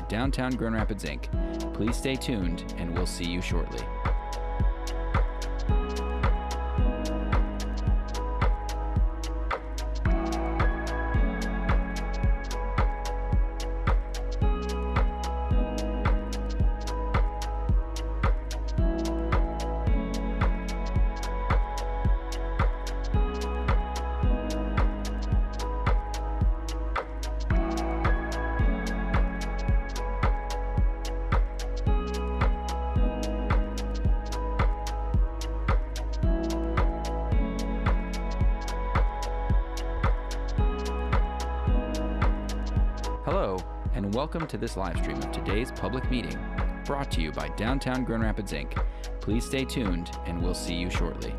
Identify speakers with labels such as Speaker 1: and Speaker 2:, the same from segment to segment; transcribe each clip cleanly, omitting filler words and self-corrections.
Speaker 1: Downtown Grand Rapids, Inc. Please stay tuned, and we'll see you shortly. Hello, and welcome to this live stream of today's public meeting, brought to you by Downtown Grand Rapids, Inc. Please stay tuned, and we'll see you shortly.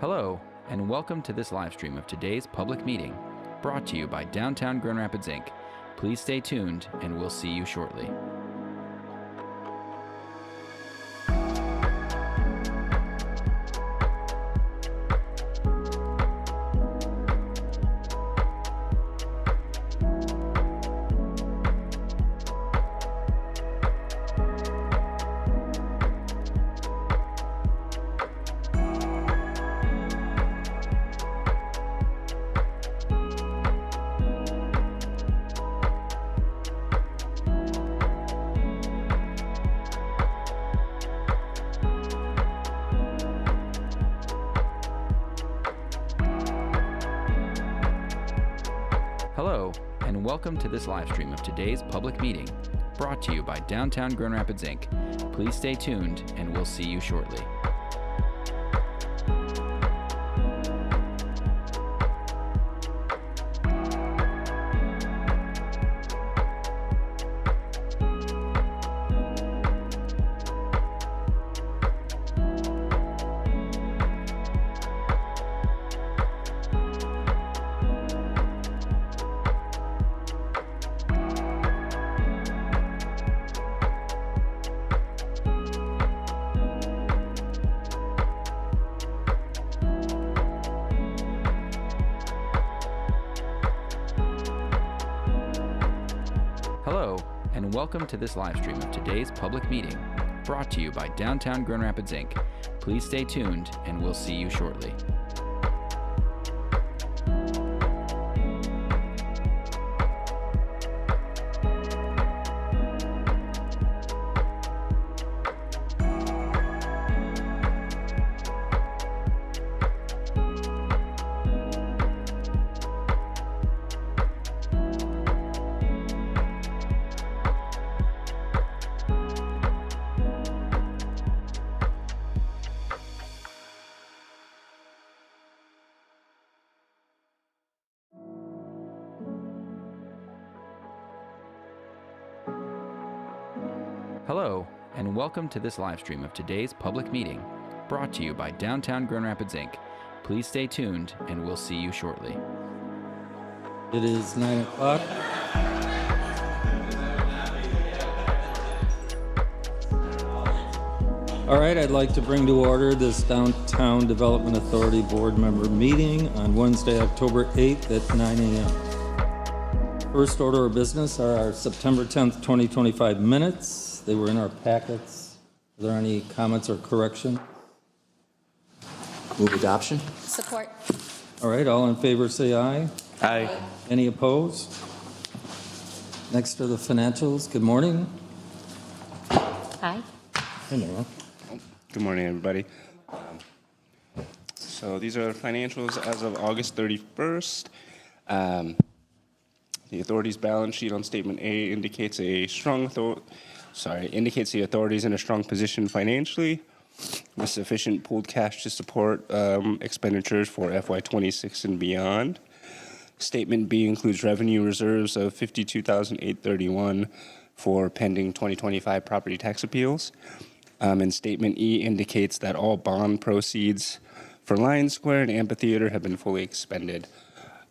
Speaker 1: Hello, and welcome to this live stream of today's public meeting, brought to you by Downtown Grand Rapids, Inc. Please stay tuned, and we'll see you shortly. Hello, and welcome to this live stream of today's public meeting, brought to you by Downtown Grand Rapids, Inc. Please stay tuned, and we'll see you shortly. Hello, and welcome to this live stream of today's public meeting, brought to you by Downtown Grand Rapids, Inc. Please stay tuned, and we'll see you shortly. Hello, and welcome to this live stream of today's public meeting, brought to you by Downtown Grand Rapids, Inc. Please stay tuned, and we'll see you shortly.
Speaker 2: It is 9 o'clock. All right, I'd like to bring to order this Downtown Development Authority Board member meeting on Wednesday, October 8th at 9 a.m. First order of business are our September 10th, 2025 minutes. They were in our packets. Are there any comments or correction?
Speaker 3: Move adoption.
Speaker 4: Support.
Speaker 2: All right, all in favor say aye.
Speaker 3: Aye.
Speaker 2: Any opposed? Next are the financials. Good morning.
Speaker 4: Aye.
Speaker 2: Hi, Nora.
Speaker 5: Good morning, everybody. So these are the financials as of August 31st. The authority's balance sheet on statement A indicates the authority's in a strong position financially, sufficient pooled cash to support expenditures for FY26 and beyond. Statement B includes revenue reserves of $52,831 for pending 2025 property tax appeals. And Statement E indicates that all bond proceeds for Lions Square and Amphitheater have been fully expended.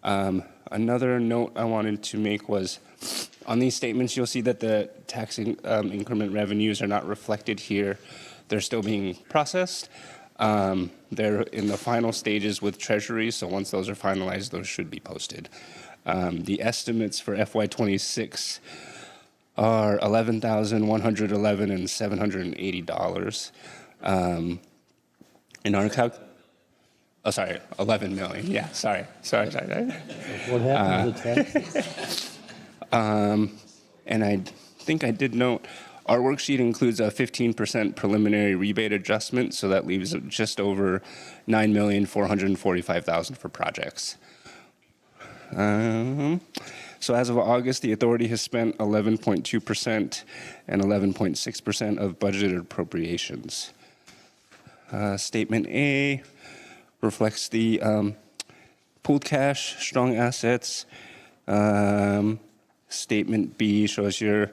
Speaker 5: Another note I wanted to make was on these statements, you'll see that the tax increment revenues are not reflected here. They're still being processed. They're in the final stages with Treasury, so once those are finalized, those should be posted. The estimates for FY26 are $11,111 and $780. In our oh, sorry, 11 million. Yeah, sorry.
Speaker 2: What happened to the taxes?
Speaker 5: And I think I did note our worksheet includes a 15% preliminary rebate adjustment, so that leaves just over $9,445,000 for projects. So as of August, the authority has spent 11.2% and 11.6% of budgeted appropriations. Statement A reflects the pooled cash, strong assets. Statement B shows your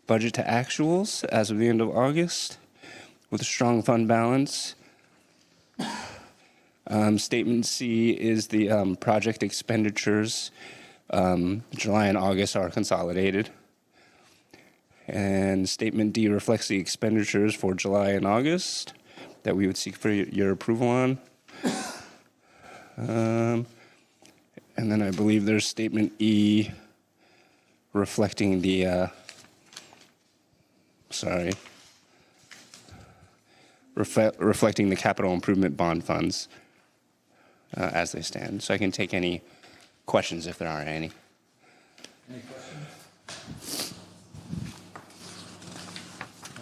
Speaker 5: budget to actuals as of the end of August with a strong fund balance. Statement C is the project expenditures. July and August are consolidated. And Statement D reflects the expenditures for July and August that we would seek for your approval on. And then I believe there's Statement E reflecting the, reflecting the capital improvement bond funds as they stand. So I can take any questions if there are any.
Speaker 2: Any questions?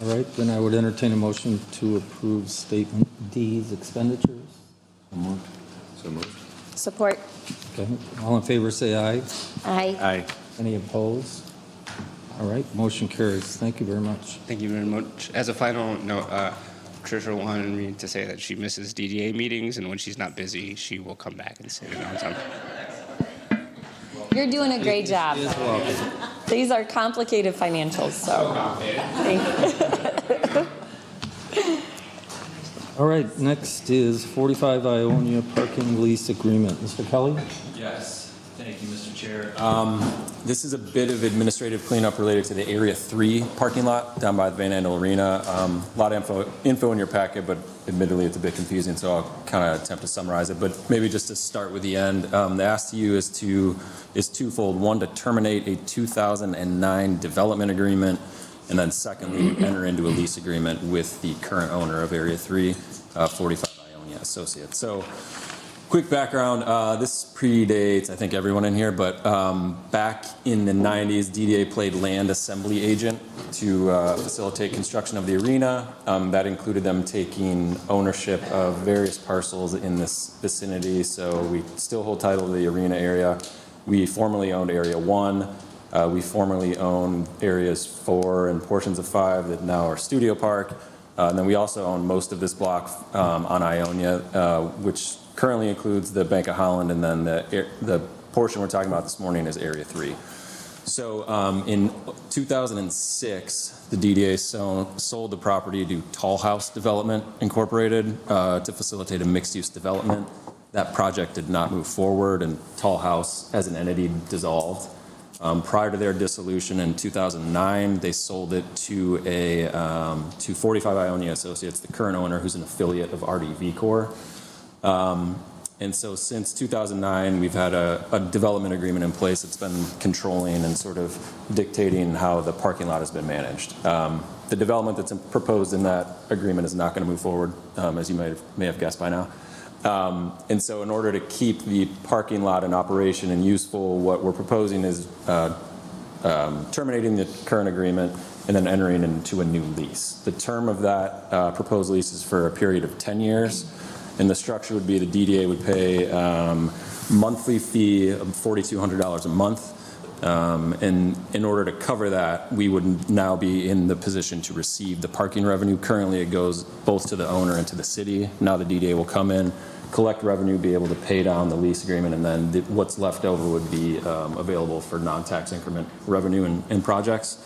Speaker 2: All right, then I would entertain a motion to approve Statement D's expenditures.
Speaker 3: So moved.
Speaker 4: Support.
Speaker 2: Okay, all in favor say aye.
Speaker 4: Aye.
Speaker 3: Aye.
Speaker 2: Any opposed? All right, motion carries. Thank you very much.
Speaker 5: Thank you very much. As a final note, Tricia wanted me to say that she misses DDA meetings, and when she's not busy, she will come back and sit in on time.
Speaker 4: You're doing a great job.
Speaker 2: She is welcome.
Speaker 4: These are complicated financials, so. Thank you.
Speaker 2: All right, next is 45 Ionia parking lease agreement. Mr. Kelly?
Speaker 6: Yes, thank you, Mr. Chair. This is a bit of administrative cleanup related to the Area 3 parking lot down by the Van Andel Arena. A lot of info in your packet, but admittedly it's a bit confusing, so I'll kind of attempt to summarize it. But maybe just to start with the end, the ask to you is twofold. One, to terminate a 2009 development agreement, and then secondly, enter into a lease agreement with the current owner of Area 3, 45 Ionia Associates. So, quick background, this predates, I think, everyone in here, but back in the 90s, DDA played land assembly agent to facilitate construction of the arena. That included them taking ownership of various parcels in this vicinity, so we still hold title to the arena area. We formerly owned Area 1. We formerly owned Areas 4 and portions of 5 that now are Studio Park. And then we also own most of this block on Ionia, which currently includes the Bank of Holland, and then the portion we're talking about this morning is Area 3. So in 2006, the DDA sold the property to Tall House Development Incorporated to facilitate a mixed-use development. That project did not move forward, and Tall House as an entity dissolved. Prior to their dissolution in 2009, they sold it to 45 Ionia Associates, the current owner, who's an affiliate of RDV Corp. And so since 2009, we've had a development agreement in place that's been controlling and sort of dictating how the parking lot has been managed. The development that's proposed in that agreement is not going to move forward, as you may have guessed by now. And so in order to keep the parking lot in operation and useful, what we're proposing is terminating the current agreement and then entering into a new lease. The term of that proposed lease is for a period of 10 years, and the structure would be the DDA would pay monthly fee of $4,200 a month, And in order to cover that, we would now be in the position to receive the parking revenue. Currently, it goes both to the owner and to the city. Now the DDA will come in, collect revenue, be able to pay down the lease agreement, and then what's left over would be available for non-tax increment revenue and projects.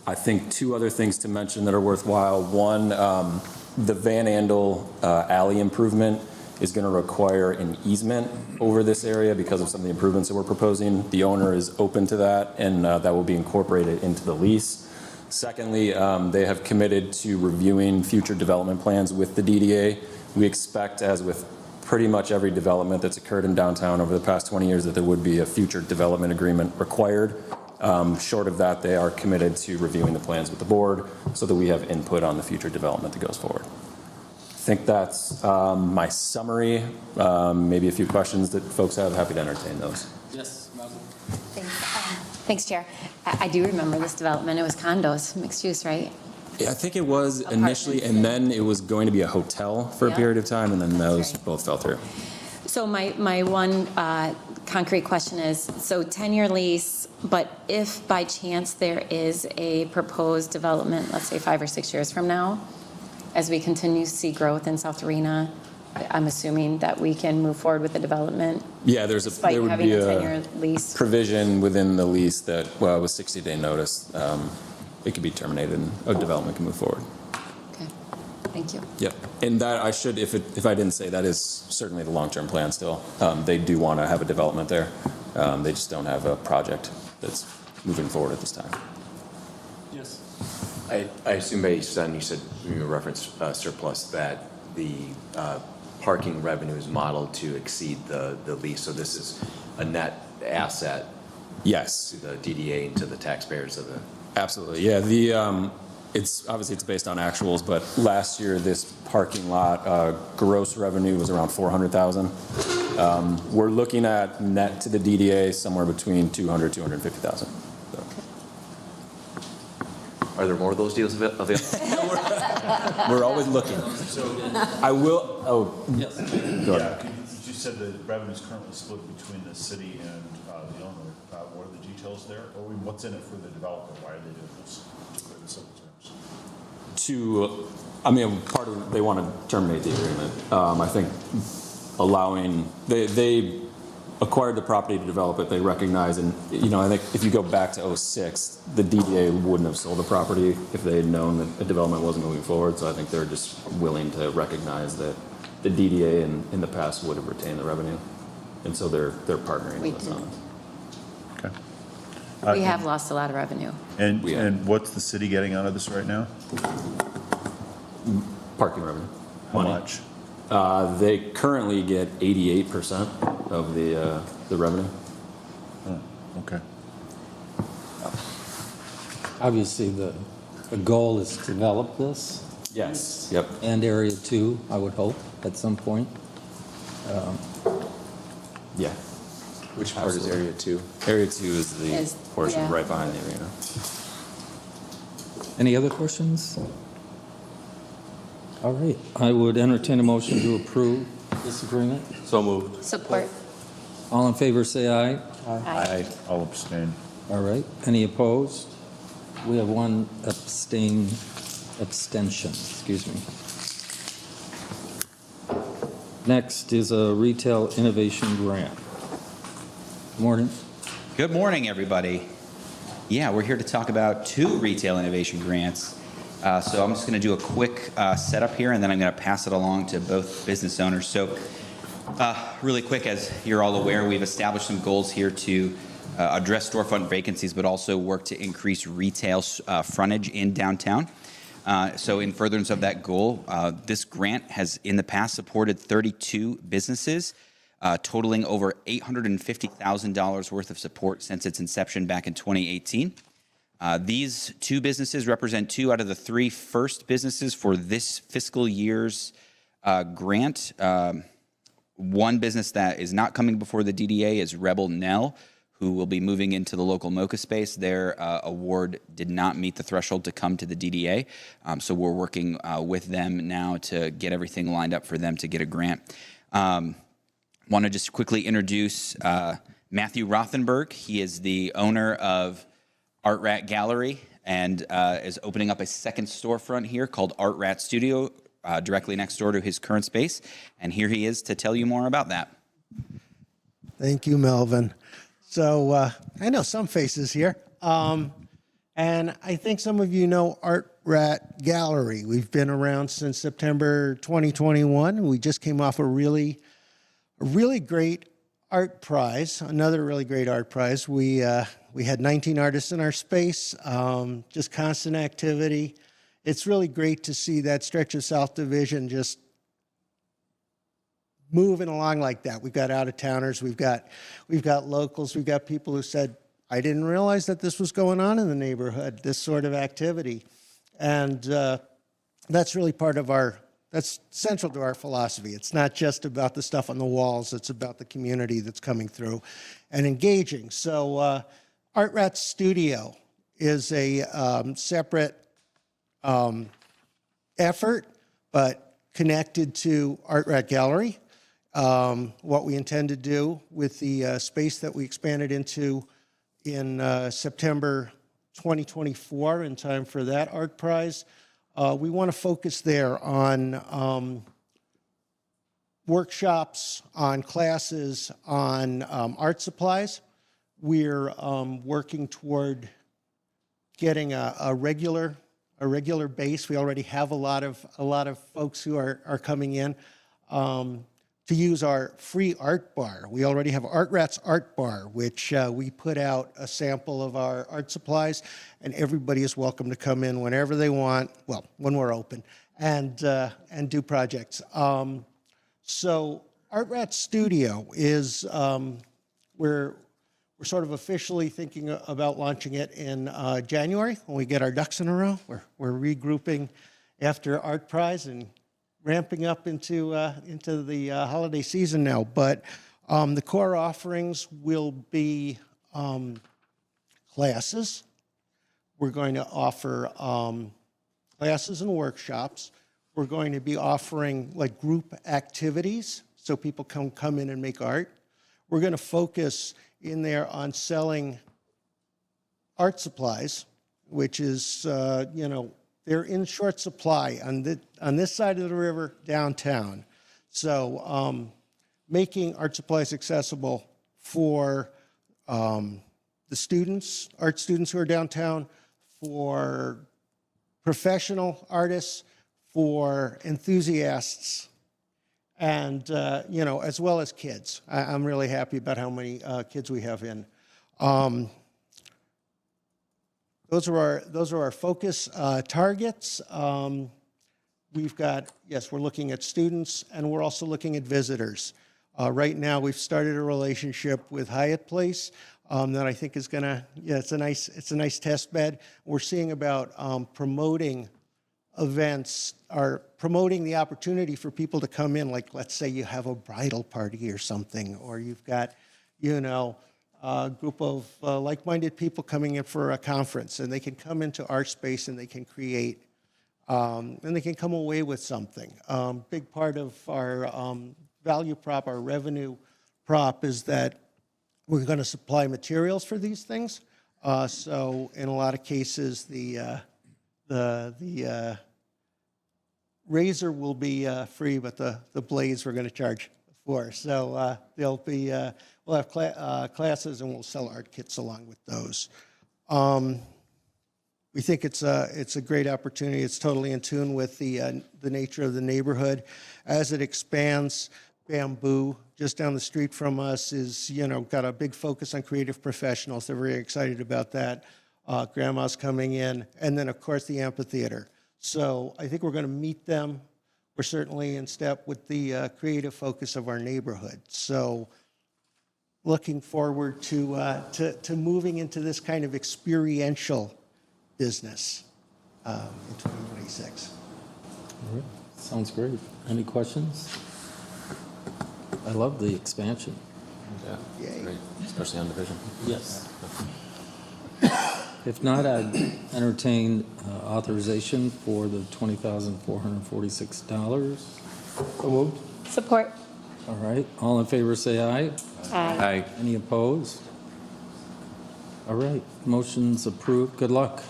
Speaker 6: I think two other things to mention that are worthwhile. One, the Van Andel alley improvement is going to require an easement over this area because of some of the improvements that we're proposing. The owner is open to that, and that will be incorporated into the lease. Secondly, they have committed to reviewing future development plans with the DDA. We expect, as with pretty much every development that's occurred in downtown over the past 20 years, that there would be a future development agreement required. Short of that, they are committed to reviewing the plans with the board so that we have input on the future development that goes forward. I think that's my summary. Maybe a few questions that folks have. Happy to entertain those.
Speaker 2: Yes, Robin.
Speaker 7: Thanks, Chair. I do remember this development. It was condos, mixed use, right?
Speaker 6: Yeah, I think it was initially, and then it was going to be a hotel for a
Speaker 7: Yeah.
Speaker 6: period of time, and then those
Speaker 7: right.
Speaker 6: both fell through.
Speaker 7: So my one concrete question is, so 10-year lease, but if by chance there is a proposed development, let's say 5 or 6 years from now, as we continue to see growth in South Arena, I'm assuming that we can move forward with the development
Speaker 6: Yeah, there
Speaker 7: despite
Speaker 6: would
Speaker 7: having
Speaker 6: be
Speaker 7: a
Speaker 6: a
Speaker 7: 10-year lease.
Speaker 6: provision within the lease that, well, with 60-day notice, it could be terminated and a development can move forward.
Speaker 7: Okay, thank you.
Speaker 6: Yep, and that I should, if I didn't say, that is certainly the long-term plan still. They do want to have a development there. They just don't have a project that's moving forward at this time.
Speaker 2: Yes.
Speaker 3: I assume based on, you said, you referenced surplus, that the parking revenue is modeled to exceed the lease. So this is a net asset
Speaker 6: Yes,
Speaker 3: to the DDA and to the taxpayers of the.
Speaker 6: absolutely. Yeah, it's obviously it's based on actuals, but last year this parking lot gross revenue was around $400,000. We're looking at net to the DDA somewhere between $200,000-$250,000. So.
Speaker 3: Are there more of those deals available?
Speaker 6: We're always looking. I will. Oh,
Speaker 2: Yes.
Speaker 6: go
Speaker 8: Yeah,
Speaker 6: ahead.
Speaker 8: you said the revenue is currently split between the city and the owner. What are the details there? Or what's in it for the developer? Why are they doing this? What are the simple terms?
Speaker 6: Part of they want to terminate the agreement. I think allowing they acquired the property to develop it. They recognize, and I think if you go back to 2006, the DDA wouldn't have sold the property if they had known that a development wasn't moving forward. So I think they're just willing to recognize that the DDA in the past would have retained the revenue, and so they're partnering with us on it.
Speaker 8: Okay.
Speaker 7: We have lost a lot of revenue.
Speaker 8: And what's the city getting out of this right now?
Speaker 6: Parking revenue.
Speaker 8: How
Speaker 6: Money.
Speaker 8: much?
Speaker 6: They currently get 88% of the revenue.
Speaker 8: Oh, okay.
Speaker 2: Obviously, the goal is to develop this,
Speaker 6: Yes. Yep.
Speaker 2: and Area 2, I would hope, at some point.
Speaker 6: Yeah.
Speaker 3: Which part is Area 2?
Speaker 6: Area 2 is the
Speaker 7: Is-
Speaker 6: portion
Speaker 7: yeah.
Speaker 6: right behind the arena.
Speaker 2: Any other questions? All right, I would entertain a motion to approve this agreement.
Speaker 3: So moved.
Speaker 7: Support.
Speaker 2: All in favor, say aye.
Speaker 7: Aye.
Speaker 8: I'll abstain.
Speaker 2: All right, any opposed? We have one abstention, excuse me. Next is a retail innovation grant. Morning.
Speaker 9: Good morning, everybody. Yeah, we're here to talk about 2 retail innovation grants. So I'm just going to do a quick setup here, and then I'm going to pass it along to both business owners. So really quick, as you're all aware, we've established some goals here to address storefront vacancies, but also work to increase retail frontage in downtown. So in furtherance of that goal, this grant has in the past supported 32 businesses, totaling over $850,000 worth of support since its inception back in 2018. These 2 businesses represent 2 out of the 3 first businesses for this fiscal year's grant. One business that is not coming before the DDA is Rebel Nell, who will be moving into the local Mocha space. Their award did not meet the threshold to come to the DDA, so we're working with them now to get everything lined up for them to get a grant. Want to just quickly introduce Matthew Rothenberg. He is the owner of Art Rat Gallery and is opening up a second storefront here called Art Rat Studio, directly next door to his current space. And here he is to tell you more about that.
Speaker 10: Thank you, Melvin. So I know some faces here. And I think some of you know Art Rat Gallery. We've been around since September 2021. We just came off a really great art prize, another really great art prize. We had 19 artists in our space, just constant activity. It's really great to see that stretch of South Division just moving along like that. We've got out-of-towners, we've got locals, we've got people who said, I didn't realize that this was going on in the neighborhood, this sort of activity. And that's really that's central to our philosophy. It's not just about the stuff on the walls, it's about the community that's coming through and engaging. So Art Rat Studio is a separate effort, but connected to Art Rat Gallery. What we intend to do with the space that we expanded into in September 2024, in time for that art prize, we want to focus there on workshops, on classes, on art supplies. We're working toward getting a regular base. We already have a lot of folks who are coming in to use our free art bar. We already have Art Rat's Art Bar, which we put out a sample of our art supplies, and everybody is welcome to come in whenever they want, well, when we're open, and do projects. So Art Rat Studio is, we're sort of officially thinking about launching it in January when we get our ducks in a row. We're regrouping after Art Prize and ramping up into the holiday season now. But the core offerings will be classes. We're going to offer classes and workshops. We're going to be offering like group activities so people can come in and make art. We're going to focus in there on selling art supplies, which is, they're in short supply on this side of the river downtown. So making art supplies accessible for the students, art students who are downtown, for professional artists, for enthusiasts, and as well as kids. I'm really happy about how many kids we have in. Those are our focus targets. We've got, yes, we're looking at students, and we're also looking at visitors. Right now, we've started a relationship with Hyatt Place that I think is gonna, it's a nice test bed. We're seeing about promoting events, or promoting the opportunity for people to come in. Like, let's say you have a bridal party or something, or you've got, a group of like-minded people coming in for a conference, and they can come into our space and they can create, and they can come away with something. Big part of our value prop, our revenue prop, is that we're going to supply materials for these things. So in a lot of cases, the razor will be free, but the blades we're going to charge for. So they'll be, we'll have classes, and we'll sell art kits along with those. We think it's a great opportunity. It's totally in tune with the nature of the neighborhood. As it expands, Bamboo, just down the street from us, is got a big focus on creative professionals. They're very excited about that. Grandma's coming in, and then of course the amphitheater. So I think we're going to meet them. We're certainly in step with the creative focus of our neighborhood. So looking forward to moving into this kind of experiential business in 2026.
Speaker 2: All right. Sounds great. Any questions? I love the expansion.
Speaker 6: Yeah,
Speaker 10: Yay.
Speaker 6: great, especially on Division.
Speaker 2: Yes. If not, I'd entertain authorization for the $20,446. So moved.
Speaker 4: Support.
Speaker 2: All right. All in favor, say aye.
Speaker 4: Aye.
Speaker 2: Any opposed? All right, motion's approved. Good luck.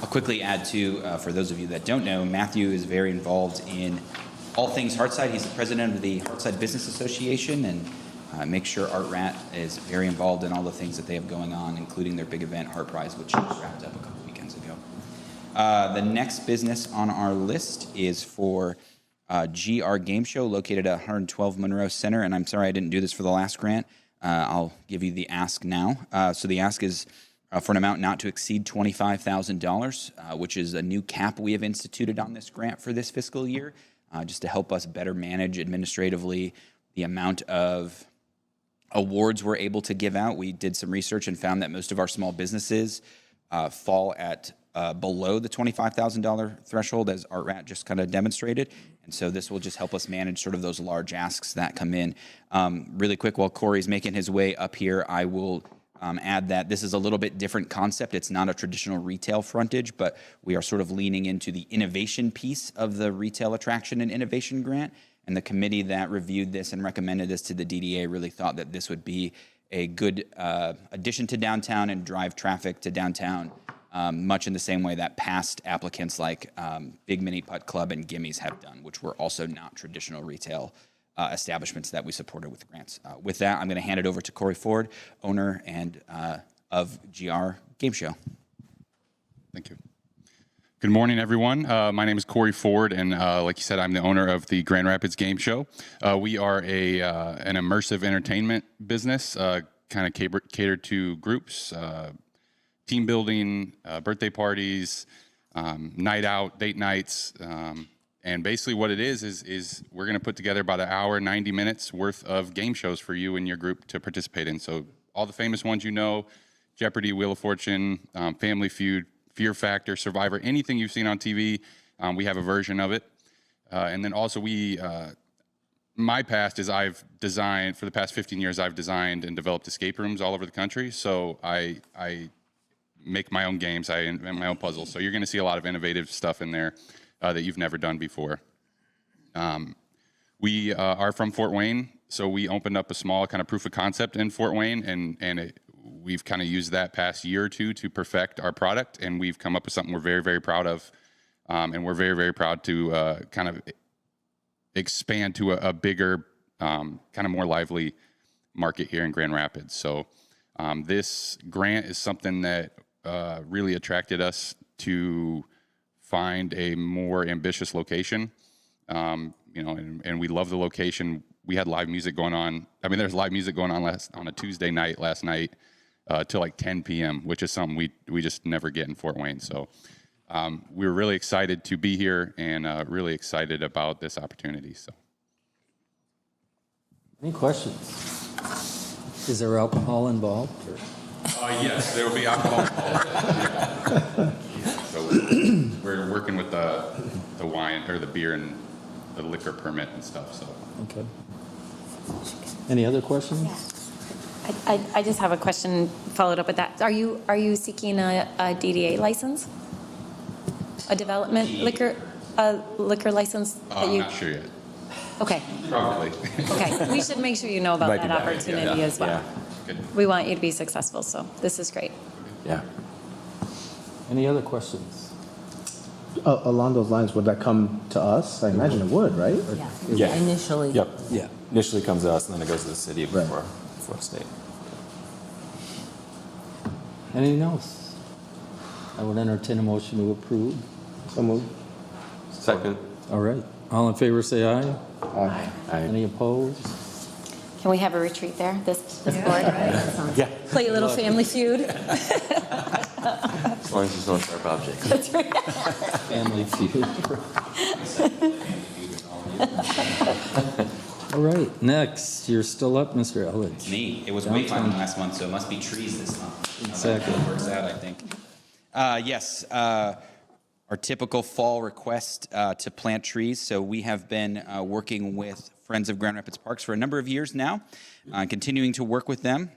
Speaker 9: I'll quickly add too, for those of you that don't know, Matthew is very involved in all things Heartside. He's the president of the Heartside Business Association, and make sure Art Rat is very involved in all the things that they have going on, including their big event, Heart Prize, which just wrapped up a couple weekends ago. The next business on our list is for GR Game Show, located at 112 Monroe Center. And I'm sorry I didn't do this for the last grant. I'll give you the ask now. So the ask is for an amount not to exceed $25,000, which is a new cap we have instituted on this grant for this fiscal year, just to help us better manage administratively the amount of awards we're able to give out. We did some research and found that most of our small businesses fall at below the $25,000 threshold, as Art Rat just kind of demonstrated. And so this will just help us manage sort of those large asks that come in. Really quick, while Corey's making his way up here, I will add that this is a little bit different concept. It's not a traditional retail frontage, but we are sort of leaning into the innovation piece of the retail attraction and innovation grant. And the committee that reviewed this and recommended this to the DDA really thought that this would be a good addition to downtown and drive traffic to downtown, much in the same way that past applicants like Big Mini Putt Club and Gimme's have done, which were also not traditional retail establishments that we supported with grants. With that, I'm going to hand it over to Corey Ford, owner and of GR Game Show.
Speaker 11: Thank you. Good morning, everyone. My name is Corey Ford, and like you said, I'm the owner of the Grand Rapids Game Show. We are an immersive entertainment business, kind of catered to groups, team building, birthday parties, night out, date nights. And basically what it is we're going to put together about an hour, 90 minutes worth of game shows for you and your group to participate in. So all the famous ones you know, Jeopardy, Wheel of Fortune, Family Feud, Fear Factor, Survivor, anything you've seen on TV, we have a version of it. And then also my past is I've designed, for the past 15 years, I've designed and developed escape rooms all over the country. So I make my own games, I invent my own puzzles. So you're going to see a lot of innovative stuff in there that you've never done before. We are from Fort Wayne, so we opened up a small kind of proof of concept in Fort Wayne, and we've kind of used that past year or two to perfect our product, and we've come up with something we're very, very proud of, and we're very, very proud to kind of expand to a bigger, kind of more lively market here in Grand Rapids. So this grant is something that really attracted us to find a more ambitious location, and we love the location. We had live music going on. I mean, there's live music going on on a Tuesday night last night till like 10 p.m., which is something we just never get in Fort Wayne. So we were really excited to be here and really excited about this opportunity. So,
Speaker 2: Any questions? Is there alcohol involved?
Speaker 11: Yes, there will be alcohol involved. So we're working with the wine or the beer and the liquor permit and stuff. So
Speaker 2: Okay. Any other questions?
Speaker 7: I just have a question followed up with that. Are you seeking a DDA license? A development liquor license?
Speaker 11: I'm not sure yet.
Speaker 7: Okay.
Speaker 11: Probably.
Speaker 7: Okay. We should make sure you know about that opportunity as well.
Speaker 3: Yeah.
Speaker 11: Good.
Speaker 7: We want you to be successful, so this is great.
Speaker 3: Yeah.
Speaker 2: Any other questions?
Speaker 12: Along those lines, would that come to us? I imagine it would, right?
Speaker 6: Yeah.
Speaker 4: Initially.
Speaker 6: Yep.
Speaker 2: Yeah.
Speaker 6: Initially comes to us, and then it goes to the city before the state.
Speaker 2: Anything else? I would entertain a motion to approve.
Speaker 12: So moved.
Speaker 3: Second.
Speaker 2: All right. All in favor, say aye.
Speaker 12: Aye.
Speaker 2: Any opposed?
Speaker 7: Can we have a retreat there, this board?
Speaker 6: Yeah.
Speaker 7: Play a little Family Feud?
Speaker 3: As long as there's no sharp objects.
Speaker 7: That's right.
Speaker 2: Family Feud. All right, next, you're still up, Mr. Elledge.
Speaker 9: Me. It was wayfinding last month, so it must be trees this month.
Speaker 2: Exactly.
Speaker 9: That works out, I think. Yes, our typical fall request to plant trees. So we have been working with Friends of Grand Rapids Parks for a number of years now, continuing to work with them.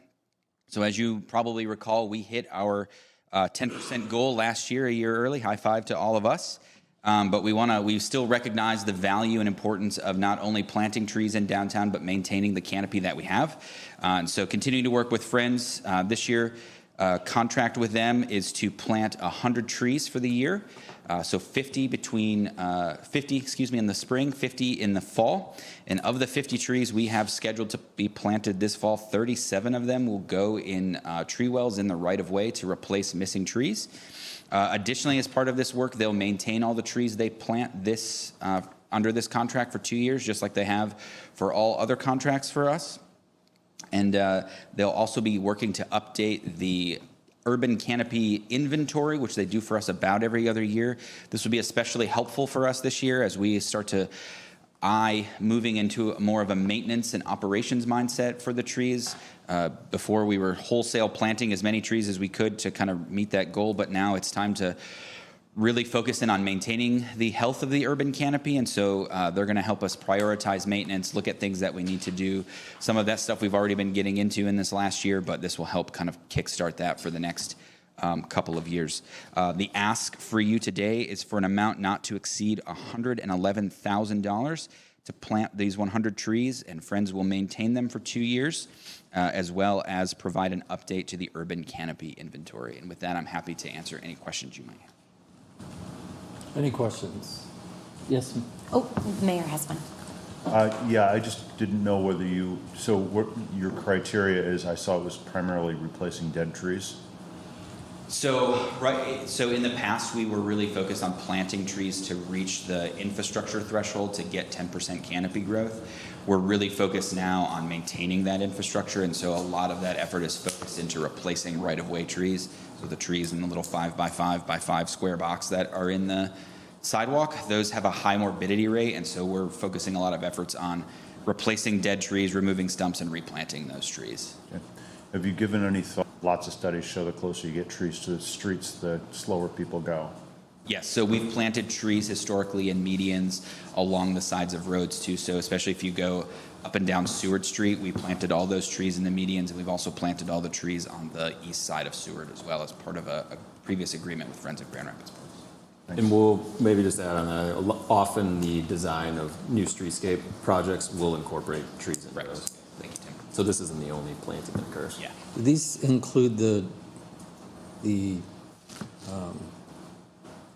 Speaker 9: So as you probably recall, we hit our 10% goal last year, a year early. High five to all of us. But we still recognize the value and importance of not only planting trees in downtown, but maintaining the canopy that we have. And so continuing to work with Friends this year, contract with them is to plant 100 trees for the year. So 50 in the spring, 50 in the fall. And of the 50 trees we have scheduled to be planted this fall, 37 of them will go in tree wells in the right-of-way to replace missing trees. Additionally, as part of this work, they'll maintain all the trees they plant under this contract for 2 years, just like they have for all other contracts for us. And they'll also be working to update the urban canopy inventory, which they do for us about every other year. This will be especially helpful for us this year as we start to moving into more of a maintenance and operations mindset for the trees. Before we were wholesale planting as many trees as we could to kind of meet that goal, but now it's time to really focus in on maintaining the health of the urban canopy, and so they're going to help us prioritize maintenance, look at things that we need to do. Some of that stuff we've already been getting into in this last year, but this will help kind of kickstart that for the next couple of years. The ask for you today is for an amount not to exceed $111,000 to plant these 100 trees, and Friends will maintain them for 2 years, as well as provide an update to the urban canopy inventory. And with that, I'm happy to answer any questions you might have.
Speaker 2: Any questions? Yes.
Speaker 7: Oh, Mayor has one.
Speaker 8: Yeah, I just didn't know whether what your criteria is. I saw it was primarily replacing dead trees.
Speaker 9: So in the past, we were really focused on planting trees to reach the infrastructure threshold to get 10% canopy growth. We're really focused now on maintaining that infrastructure, and so a lot of that effort is focused into replacing right-of-way trees. So the trees in the little 5x5x5 square box that are in the sidewalk, those have a high morbidity rate, and so we're focusing a lot of efforts on replacing dead trees, removing stumps, and replanting those trees.
Speaker 8: Okay. Have you given any thought? Lots of studies show the closer you get trees to the streets, the slower people go.
Speaker 9: Yes, so we've planted trees historically in medians along the sides of roads too. So especially if you go up and down Seward Street, we planted all those trees in the medians, and we've also planted all the trees on the east side of Seward as well as part of a previous agreement with Friends of Grand Rapids Parks.
Speaker 6: And we'll maybe just add on that, often the design of new streetscape projects will incorporate trees in those.
Speaker 9: Thank you, Tim.
Speaker 6: So this isn't the only planting that occurs.
Speaker 9: Yeah.
Speaker 2: Do these include the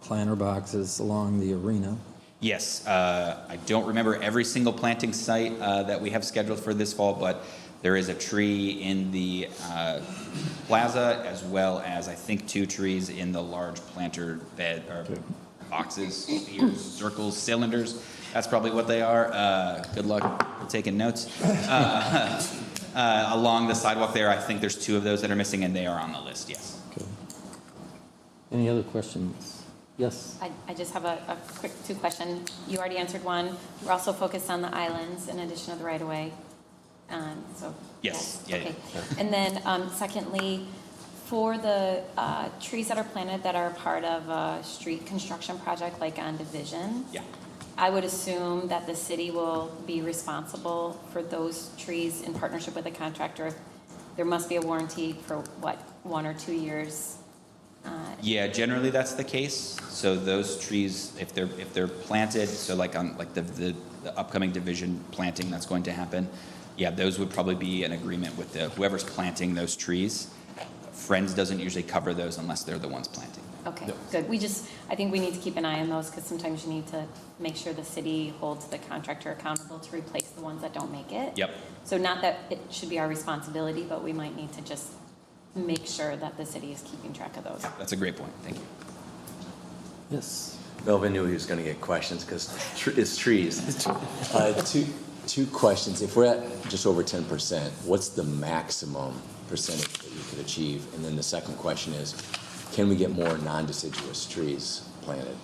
Speaker 2: planter boxes along the arena?
Speaker 9: Yes, I don't remember every single planting site that we have scheduled for this fall, but there is a tree in the plaza, as well as I think 2 trees in the large planter bed or boxes, spheres, circles, cylinders. That's probably what they are. Good luck taking notes. Along the sidewalk there, I think there's 2 of those that are missing, and they are on the list. Yes.
Speaker 2: Okay. Any other questions? Yes.
Speaker 7: I just have a quick 2 question. You already answered one. We're also focused on the islands in addition to the right-of-way. So
Speaker 9: yes.
Speaker 7: Yeah. Okay. And then secondly, for the trees that are planted that are part of a street construction project like on Division, I would assume that the city will be responsible for those trees in partnership with the contractor. There must be a warranty for what, 1 or 2 years?
Speaker 9: Yeah, generally that's the case. So those trees, if they're planted, so like on the upcoming Division planting that's going to happen, yeah, those would probably be an agreement with whoever's planting those trees. Friends doesn't usually cover those unless they're the ones planting.
Speaker 7: Okay, good. I think we need to keep an eye on those because sometimes you need to make sure the city holds the contractor accountable to replace the ones that don't make it.
Speaker 9: Yep.
Speaker 7: So not that it should be our responsibility, but we might need to just make sure that the city is keeping track of those.
Speaker 9: That's a great point. Thank you.
Speaker 2: Yes.
Speaker 3: Melvin knew he was going to get questions because it's trees.
Speaker 13: Two questions. If we're at just over 10%, what's the maximum percentage that you could achieve? And then the second question is, can we get more non-deciduous trees planted?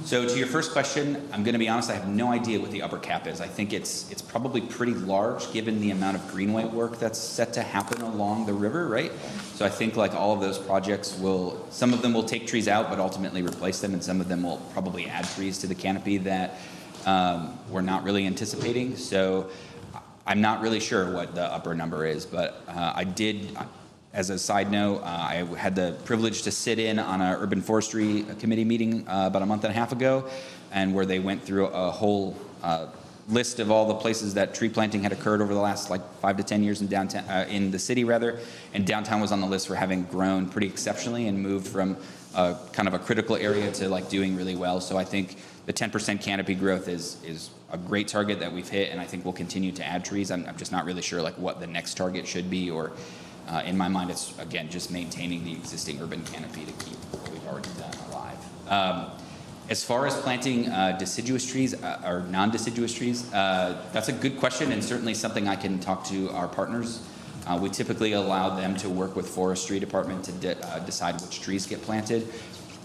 Speaker 9: So to your first question, I'm going to be honest, I have no idea what the upper cap is. I think it's probably pretty large given the amount of greenway work that's set to happen along the river, right? So I think like all of those projects some of them will take trees out but ultimately replace them, and some of them will probably add trees to the canopy that we're not really anticipating. So I'm not really sure what the upper number is, but as a side note, I had the privilege to sit in on an urban forestry committee meeting about a month and a half ago, and where they went through a whole list of all the places that tree planting had occurred over the last like 5 to 10 years in downtown, in the city rather, and downtown was on the list for having grown pretty exceptionally and moved from kind of a critical area to like doing really well. So I think the 10% canopy growth is a great target that we've hit, and I think we'll continue to add trees. I'm just not really sure like what the next target should be, or in my mind, it's again just maintaining the existing urban canopy to keep what we've already done alive. As far as planting deciduous trees or non-deciduous trees, that's a good question, and certainly something I can talk to our partners. We typically allow them to work with forestry department to decide which trees get planted.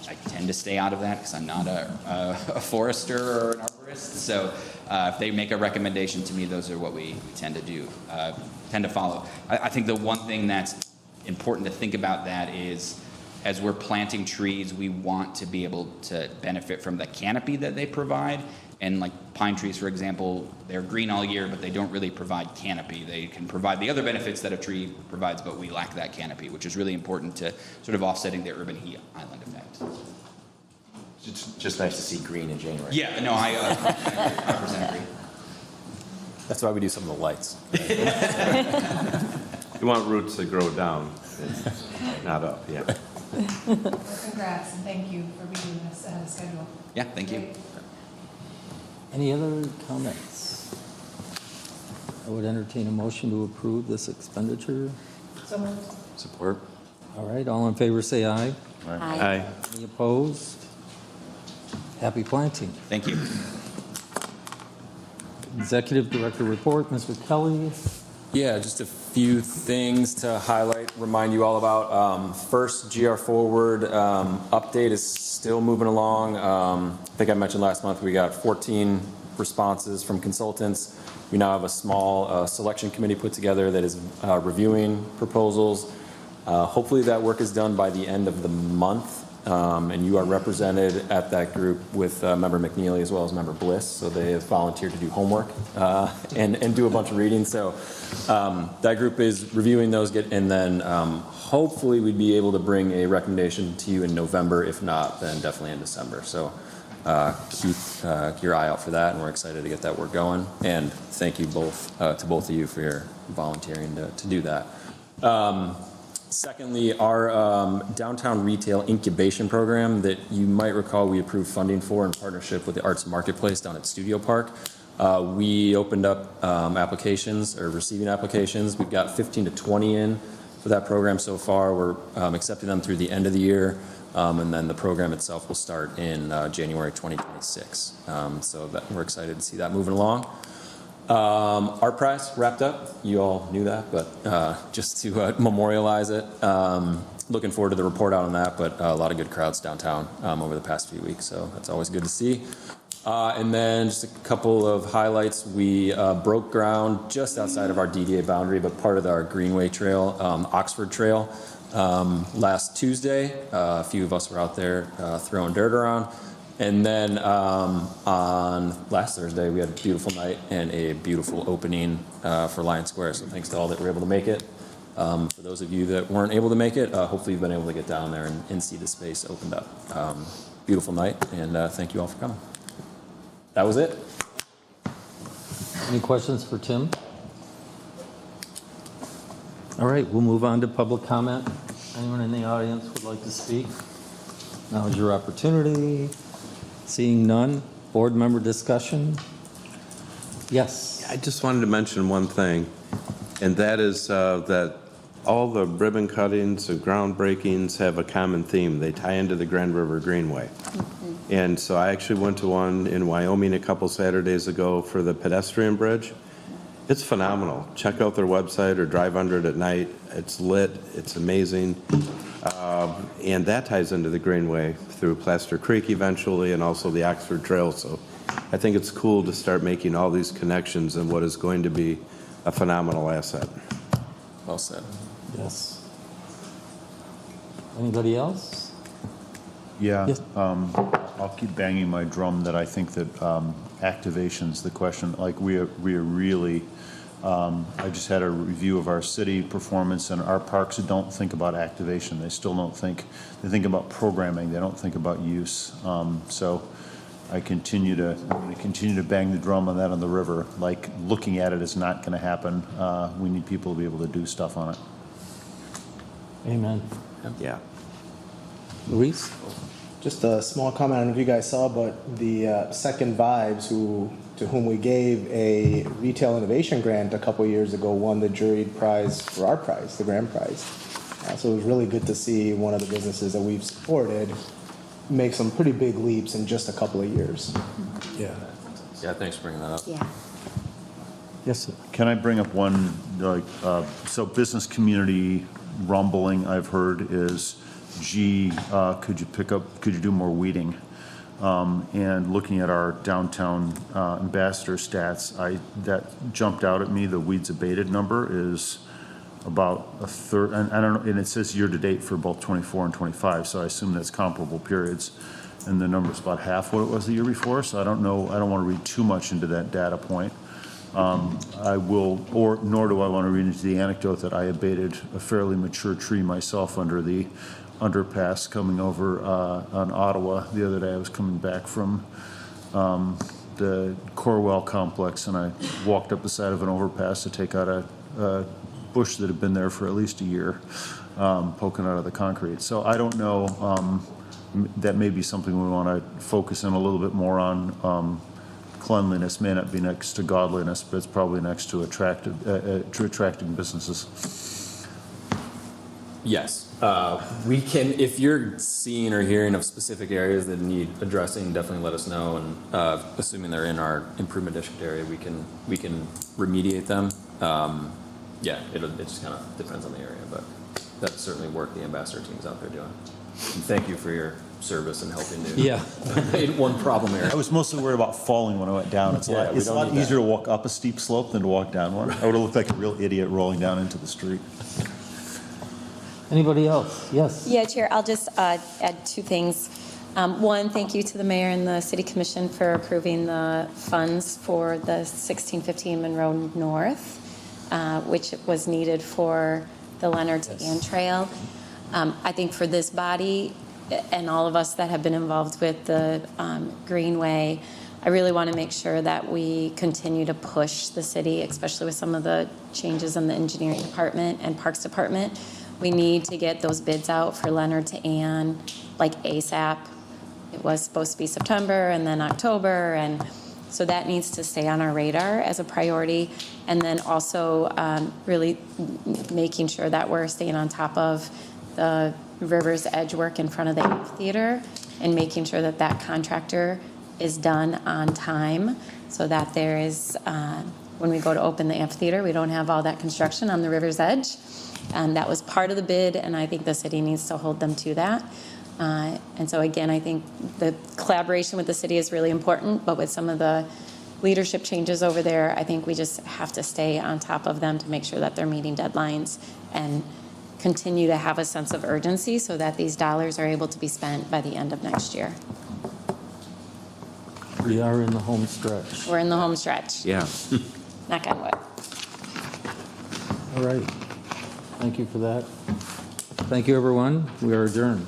Speaker 9: I tend to stay out of that because I'm not a forester or an arborist. So if they make a recommendation to me, those are what we tend to do, tend to follow. I think the one thing that's important to think about that is, as we're planting trees, we want to be able to benefit from the canopy that they provide. And like pine trees, for example, they're green all year, but they don't really provide canopy. They can provide the other benefits that a tree provides, but we lack that canopy, which is really important to sort of offsetting the urban heat island effect.
Speaker 3: It's just nice to see green in January.
Speaker 9: Yeah, no, I 100% agree.
Speaker 6: That's why we do some of the lights.
Speaker 14: You want roots that grow down, not up, yeah.
Speaker 15: Congrats, and thank you for being this ahead of schedule.
Speaker 9: Yeah, thank you.
Speaker 2: Any other comments? I would entertain a motion to approve this expenditure.
Speaker 15: So moved.
Speaker 3: Support.
Speaker 2: All right, all in favor say aye.
Speaker 3: Aye.
Speaker 2: Any opposed? Happy planting.
Speaker 9: Thank you.
Speaker 2: Executive Director report, Mr. Kelly.
Speaker 6: Yeah, just a few things to highlight, remind you all about. First, GR Forward update is still moving along. I think I mentioned last month we got 14 responses from consultants. We now have a small selection committee put together that is reviewing proposals. Hopefully that work is done by the end of the month, and you are represented at that group with Member McNeely as well as Member Bliss, so they have volunteered to do homework and do a bunch of reading. So that group is reviewing those, and then hopefully we'd be able to bring a recommendation to you in November. If not, then definitely in December. So keep your eye out for that, and we're excited to get that work going. And thank you both to both of you for your volunteering to do that. Secondly, our downtown retail incubation program that you might recall we approved funding for in partnership with the Arts Marketplace down at Studio Park. We opened up applications, or receiving applications. We've got 15 to 20 in for that program so far. We're accepting them through the end of the year, and then the program itself will start in January 2026. So that, we're excited to see that moving along. Art Prize wrapped up. You all knew that, but just to memorialize it. Looking forward to the report out on that, but a lot of good crowds downtown over the past few weeks, so that's always good to see. And then just a couple of highlights. We broke ground just outside of our DDA boundary, but part of our Greenway Trail, Oxford Trail, last Tuesday. A few of us were out there throwing dirt around. And then on last Thursday, we had a beautiful night and a beautiful opening for Lion Square. So thanks to all that were able to make it. For those of you that weren't able to make it, hopefully you've been able to get down there and see the space opened up. Beautiful night, and thank you all for coming. That was it.
Speaker 2: Any questions for Tim? All right, we'll move on to public comment. Anyone in the audience would like to speak? Now is your opportunity. Seeing none, board member discussion? Yes.
Speaker 14: I just wanted to mention one thing, and that is that all the ribbon cuttings and groundbreakings have a common theme. They tie into the Grand River Greenway. Mm-hmm. And so I actually went to one in Wyoming a couple Saturdays ago for the pedestrian bridge. It's phenomenal. Check out their website or drive under it at night. It's lit. It's amazing. And that ties into the Greenway through Plaster Creek eventually, and also the Oxford Trail. So I think it's cool to start making all these connections in what is going to be a phenomenal asset.
Speaker 6: Well said.
Speaker 2: Yes. Anybody else?
Speaker 8: Yeah,
Speaker 2: Yes.
Speaker 8: I'll keep banging my drum that I think that activation's the question. Like we are really I just had a review of our city performance, and our parks don't think about activation. They still don't think, they think about programming. They don't think about use. So I'm going to continue to bang the drum on that on the river. Like, looking at it is not going to happen. We need people to be able to do stuff on it.
Speaker 2: Amen.
Speaker 14: Yeah.
Speaker 12: Luis?
Speaker 16: Just a small comment, I don't know if you guys saw, but the Second Vibes, to whom we gave a retail innovation grant a couple years ago, won the juried prize for our prize, the grand prize. So it was really good to see one of the businesses that we've supported make some pretty big leaps in just a couple of years.
Speaker 6: Yeah. Yeah, thanks for bringing that up.
Speaker 7: Yeah.
Speaker 2: Yes, sir.
Speaker 8: Can I bring up one, so business community rumbling I've heard is, gee, could you do more weeding? And looking at our downtown ambassador stats, that jumped out at me. The weeds abated number is about a third, and I don't know, and it says year to date for both 24 and 25, so I assume that's comparable periods. And the number's about half what it was the year before, so I don't know, I don't want to read too much into that data point. Nor do I want to read into the anecdote that I abated a fairly mature tree myself under the underpass coming over on Ottawa. The other day I was coming back from the Corwell complex, and I walked up the side of an overpass to take out a bush that had been there for at least a year, poking out of the concrete. So I don't know, that may be something we want to focus in a little bit more on. Cleanliness may not be next to godliness, but it's probably next to attracting businesses.
Speaker 6: Yes. We can, if you're seeing or hearing of specific areas that need addressing, definitely let us know. And assuming they're in our improvement district area, we can remediate them. Yeah, it just kind of depends on the area, but that's certainly work the ambassador team's out there doing. And thank you for your service and helping to in one problem area.
Speaker 8: I was mostly worried about falling when I went down. It's a lot easier to walk up a steep slope than to walk down one. I would have looked like a real idiot rolling down into the street.
Speaker 2: Anybody else? Yes.
Speaker 7: Yeah, Chair, I'll just add two things. One, thank you to the mayor and the city commission for approving the funds for the 1615 Monroe North, which was needed for the Leonard to Ann Trail. I think for this body and all of us that have been involved with the Greenway, I really want to make sure that we continue to push the city, especially with some of the changes in the engineering department and parks department. We need to get those bids out for Leonard to Ann, like ASAP. It was supposed to be September and then October, and so that needs to stay on our radar as a priority. And then also really making sure that we're staying on top of the River's Edge work in front of the amphitheater and making sure that that contractor is done on time so that there is, when we go to open the amphitheater, we don't have all that construction on the River's Edge. That was part of the bid, and I think the city needs to hold them to that. And so again, I think the collaboration with the city is really important, but with some of the leadership changes over there, I think we just have to stay on top of them to make sure that they're meeting deadlines and continue to have a sense of urgency so that these dollars are able to be spent by the end of next year.
Speaker 2: We are in the home stretch.
Speaker 7: We're in the home stretch.
Speaker 14: Yeah.
Speaker 7: Knock on wood.
Speaker 2: All right. Thank you for that. Thank you, everyone. We are adjourned.